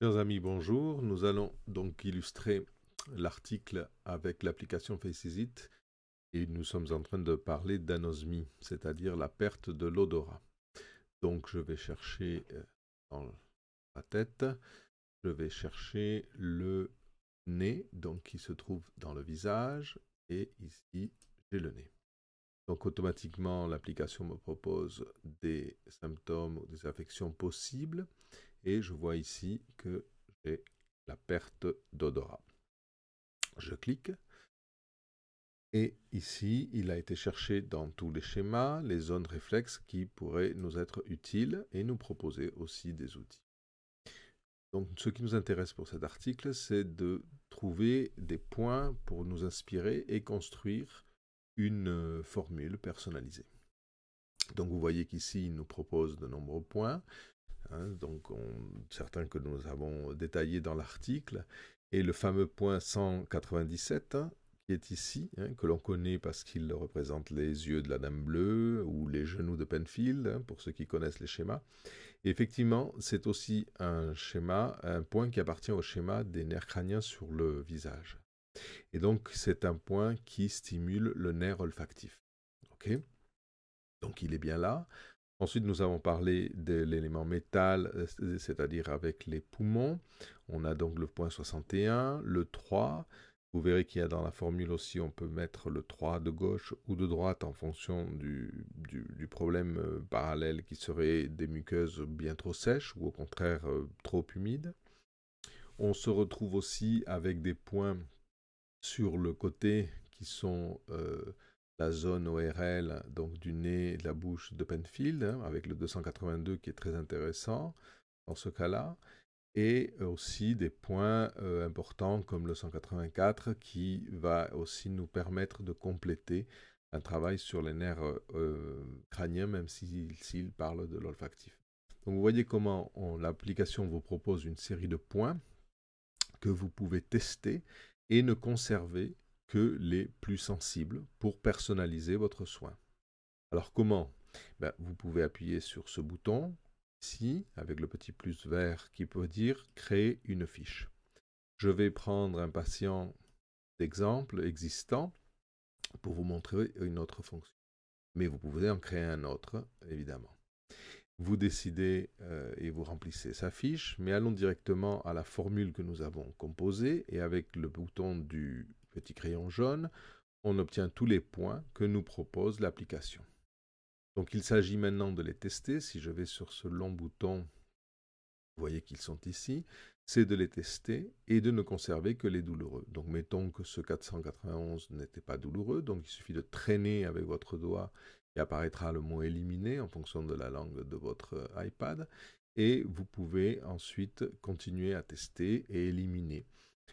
Chers amis, bonjour. Nous allons donc illustrer l'article avec l'application Facesit et nous sommes en train de parler d'anosmie, c'est-à-dire la perte de l'odorat. Donc je vais chercher dans la tête, je vais chercher le nez, donc qui se trouve dans le visage, et ici j'ai le nez. Donc automatiquement l'application me propose des symptômes ou des affections possibles et je vois ici que j'ai la perte d'odorat. Je clique et ici il a été cherché dans tous les schémas les zones réflexes qui pourraient nous être utiles et nous proposer aussi des outils. Donc ce qui nous intéresse pour cet article, c'est de trouver des points pour nous inspirer et construire une formule personnalisée. Donc vous voyez qu'ici il nous propose de nombreux points. Donc certains que nous avons détaillés dans l'article, et le fameux point 197 qui est ici, que l'on connaît parce qu'il représente les yeux de la Dame Bleue ou les genoux de Penfield, pour ceux qui connaissent les schémas. Et effectivement, c'est aussi un schéma, un point qui appartient au schéma des nerfs crâniens sur le visage. Et donc c'est un point qui stimule le nerf olfactif. Ok, donc il est bien là. Ensuite, nous avons parlé de l'élément métal, c'est-à-dire avec les poumons. On a donc le point 61, le 3. Vous verrez qu'il y a dans la formule aussi, on peut mettre le 3 de gauche ou de droite en fonction du problème parallèle qui serait des muqueuses bien trop sèches ou au contraire trop humides. On se retrouve aussi avec des points sur le côté qui sont la zone ORL, donc du nez et de la bouche de Penfield, avec le 282 qui est très intéressant dans ce cas-là, et aussi des points importants comme le 184 qui va aussi nous permettre de compléter un travail sur les nerfs crâniens, même s'il parle de l'olfactif. Donc vous voyez comment l'application vous propose une série de points que vous pouvez tester et ne conserver que les plus sensibles pour personnaliser votre soin. Alors comment? Vous pouvez appuyer sur ce bouton ici avec le petit plus vert qui peut dire créer une fiche. Je vais prendre un patient d'exemple existant pour vous montrer une autre fonction. Mais vous pouvez en créer un autre, évidemment. Vous décidez et vous remplissez sa fiche, mais allons directement à la formule que nous avons composée et avec le bouton du petit crayon jaune, on obtient tous les points que nous propose l'application. Donc il s'agit maintenant de les tester. Si je vais sur ce long bouton, vous voyez qu'ils sont ici, c'est de les tester et de ne conserver que les douloureux. Donc mettons que ce 491 n'était pas douloureux, donc il suffit de traîner avec votre doigt et apparaîtra le mot éliminé en fonction de la langue de votre iPad. Et vous pouvez ensuite continuer à tester et éliminer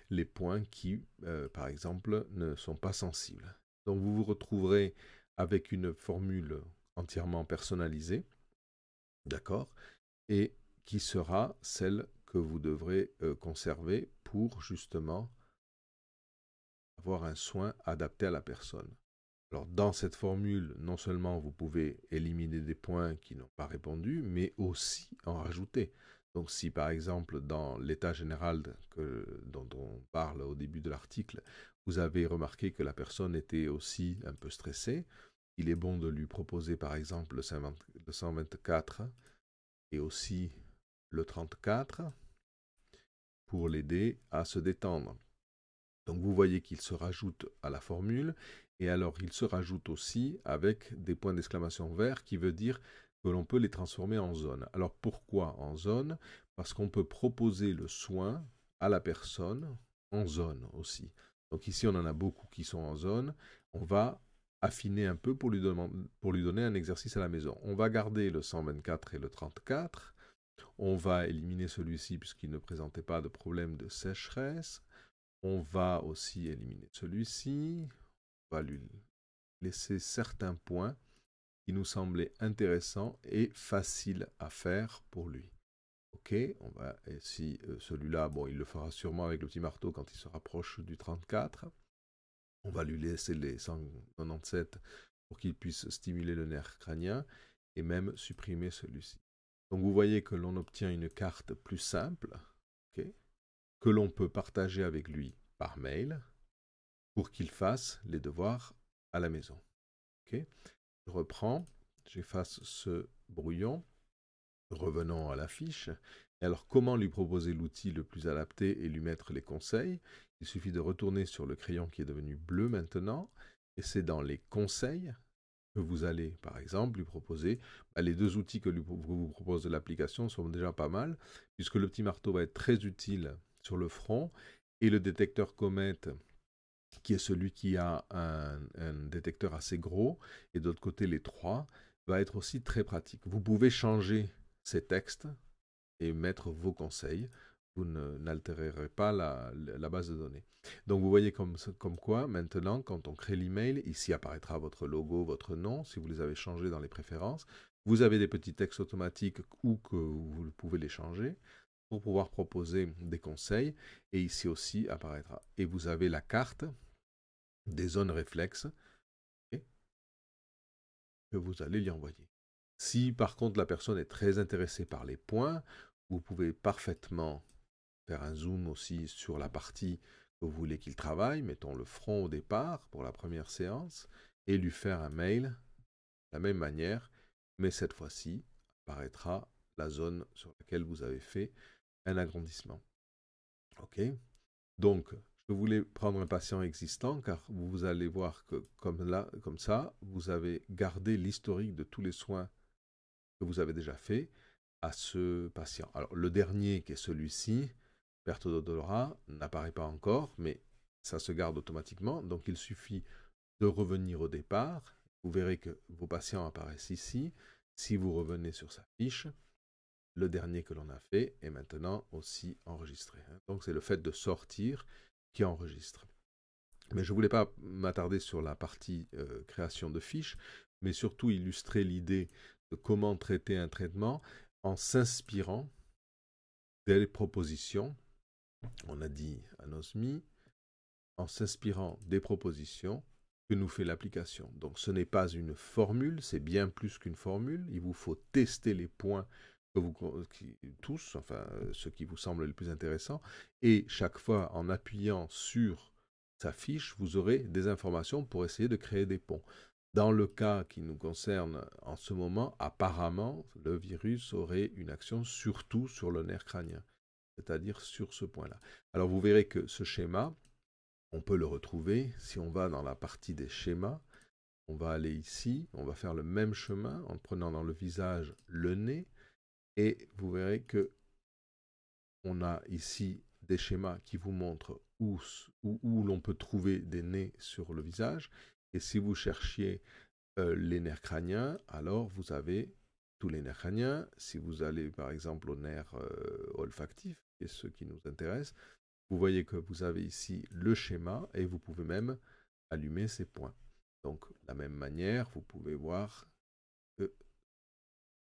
les points qui, par exemple, ne sont pas sensibles. Donc vous vous retrouverez avec une formule entièrement personnalisée, d'accord, et qui sera celle que vous devrez conserver pour justement avoir un soin adapté à la personne. Alors dans cette formule, non seulement vous pouvez éliminer des points qui n'ont pas répondu, mais aussi en rajouter. Donc si par exemple dans l'état général dont on parle au début de l'article, vous avez remarqué que la personne était aussi un peu stressée, il est bon de lui proposer par exemple le 124 et aussi le 34 pour l'aider à se détendre. Donc vous voyez qu'il se rajoute à la formule, et alors il se rajoute aussi avec des points d'exclamation vert qui veut dire que l'on peut les transformer en zone. Alors pourquoi en zone? Parce qu'on peut proposer le soin à la personne en zone aussi. Donc ici on en a beaucoup qui sont en zone, on va affiner un peu pour lui donner un exercice à la maison. On va garder le 124 et le 34, on va éliminer celui-ci puisqu'il ne présentait pas de problème de sécheresse. On va aussi éliminer celui-ci. On va lui laisser certains points qui nous semblaient intéressants et faciles à faire pour lui. Ok, on va ici, celui-là, bon, il le fera sûrement avec le petit marteau quand il se rapproche du 34. On va lui laisser les 197 pour qu'il puisse stimuler le nerf crânien et même supprimer celui-ci. Donc vous voyez que l'on obtient une carte plus simple okay, que l'on peut partager avec lui par mail pour qu'il fasse les devoirs à la maison. Okay. Je reprends, j'efface ce brouillon, revenons à la fiche. Et alors, comment lui proposer l'outil le plus adapté et lui mettre les conseils? Il suffit de retourner sur le crayon qui est devenu bleu maintenant, et c'est dans les conseils que vous allez, par exemple, lui proposer. Les deux outils que vous propose l'application sont déjà pas mal, puisque le petit marteau va être très utile sur le front, et le détecteur comète, qui est celui qui a un détecteur assez gros, et de l'autre côté les trois, va être aussi très pratique. Vous pouvez changer ces textes et mettre vos conseils. Vous n'altérerez pas la base de données. Donc vous voyez comme quoi, maintenant, quand on crée l'email, ici apparaîtra votre logo, votre nom, si vous les avez changés dans les préférences. Vous avez des petits textes automatiques ou que vous pouvez les changer pour pouvoir proposer des conseils. Et ici aussi apparaîtra. Et vous avez la carte des zones réflexes que vous allez lui envoyer. Si par contre la personne est très intéressée par les points, vous pouvez parfaitement faire un zoom aussi sur la partie que vous voulez qu'il travaille, mettons le front au départ pour la première séance, et lui faire un mail de la même manière, mais cette fois-ci apparaîtra la zone sur laquelle vous avez fait un agrandissement. Ok. Donc, je voulais prendre un patient existant car vous allez voir que comme ça, vous avez gardé l'historique de tous les soins que vous avez déjà fait à ce patient. Alors, le dernier qui est celui-ci, perte d'odorat, n'apparaît pas encore, mais ça se garde automatiquement. Donc, il suffit de revenir au départ. Vous verrez que vos patients apparaissent ici. Si vous revenez sur sa fiche, le dernier que l'on a fait est maintenant aussi enregistré. Donc, c'est le fait de sortir qui enregistre. Mais je ne voulais pas m'attarder sur la partie création de fiches, mais surtout illustrer l'idée de comment traiter un traitement en s'inspirant des propositions, on a dit anosmie, en s'inspirant des propositions que nous fait l'application. Donc ce n'est pas une formule, c'est bien plus qu'une formule, il vous faut tester les points que vous, tous, enfin ceux qui vous semblent les plus intéressants, et chaque fois en appuyant sur sa fiche, vous aurez des informations pour essayer de créer des ponts. Dans le cas qui nous concerne en ce moment, apparemment, le virus aurait une action surtout sur le nerf crânien, c'est-à-dire sur ce point-là. Alors vous verrez que ce schéma, on peut le retrouver si on va dans la partie des schémas. On va aller ici, on va faire le même chemin en prenant dans le visage le nez, et vous verrez que on a ici des schémas qui vous montrent où l'on peut trouver des nez sur le visage. Et si vous cherchiez les nerfs crâniens, alors vous avez tous les nerfs crâniens. Si vous allez par exemple aux nerfs olfactifs, et ceux qui nous intéressent, vous voyez que vous avez ici le schéma et vous pouvez même allumer ces points. Donc, de la même manière, vous pouvez voir que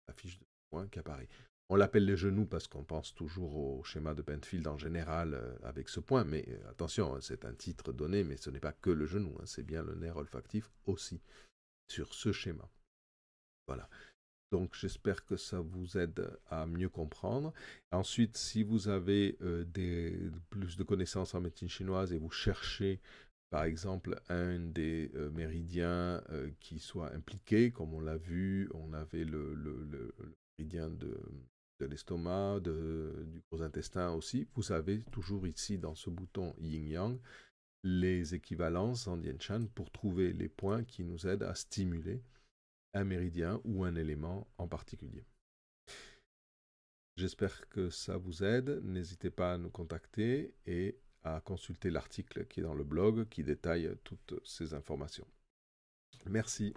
la fiche de points qui apparaît. On l'appelle les genoux parce qu'on pense toujours au schéma de Penfield en général avec ce point, mais attention, hein, c'est un titre donné, mais ce n'est pas que le genou, hein, c'est bien le nerf olfactif aussi sur ce schéma. Voilà. Donc j'espère que ça vous aide à mieux comprendre. Ensuite, si vous avez plus de connaissances en médecine chinoise et vous cherchez par exemple un des méridiens qui soit impliqué, comme on l'a vu, on avait le méridien de l'estomac, du gros intestin aussi, vous avez toujours ici dans ce bouton Yin-Yang les équivalences en Dian Shan pour trouver les points qui nous aident à stimuler un méridien ou un élément en particulier. J'espère que ça vous aide. N'hésitez pas à nous contacter et à consulter l'article qui est dans le blog qui détaille toutes ces informations. Merci.